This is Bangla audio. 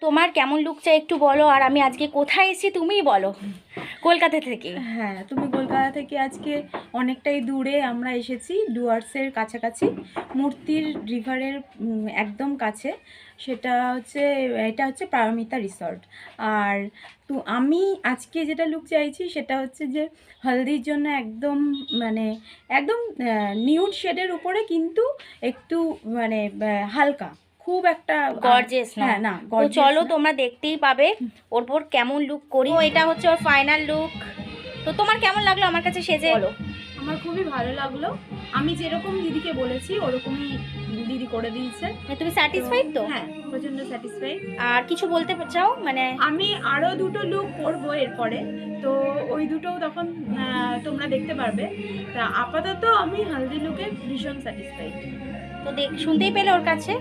তোমার কেমন লুক চাই একটু বলো, আর আমি আজকে কোথায় এসেছি তুমিই বলো। কলকাতা থেকে। হ্যাঁ, তুমি কলকাতা থেকে আজকে অনেকটাই দূরে আমরা এসেছি, ডুয়ার্সের কাছাকাছি, মূর্তির রিভারের একদম কাছে। এটা হচ্ছে পারমিতা রিসর্ট। আর তো আমি আজকে যেটা লুক চাইছি সেটা হচ্ছে যে হলদির জন্য একদম মানে একদম নিউড শেডের উপরে, কিন্তু একটু মানে হালকা, খুব একটা গর্জিয়াস না। হ্যাঁ না, তো গর্জিয়াস চলো না। তোমরা দেখতেই পাবে ওর পর কেমন লুক করি। ও এটা হচ্ছে ওর ফাইনাল লুক। তো তোমার কেমন লাগলো আমার কাছে সেজে বলো। আমার খুবই ভালো লাগলো। আমি যেরকম দিদিকে বলেছি ওরকমই দিদি করে দিয়েছে। তুমি স্যাটিসফাইড তো? হ্যাঁ, প্রচন্ড স্যাটিসফাইড। আর কিছু বলতে চাও মানে? আমি আরও দুটো লুক করবো এরপরে, তো ওই দুটোও তখন তোমরা দেখতে পারবে। তা আপাতত আমি হলদি লুকে ভীষণ স্যাটিসফাইড। তো শুনতেই পেলে ওর কাছে।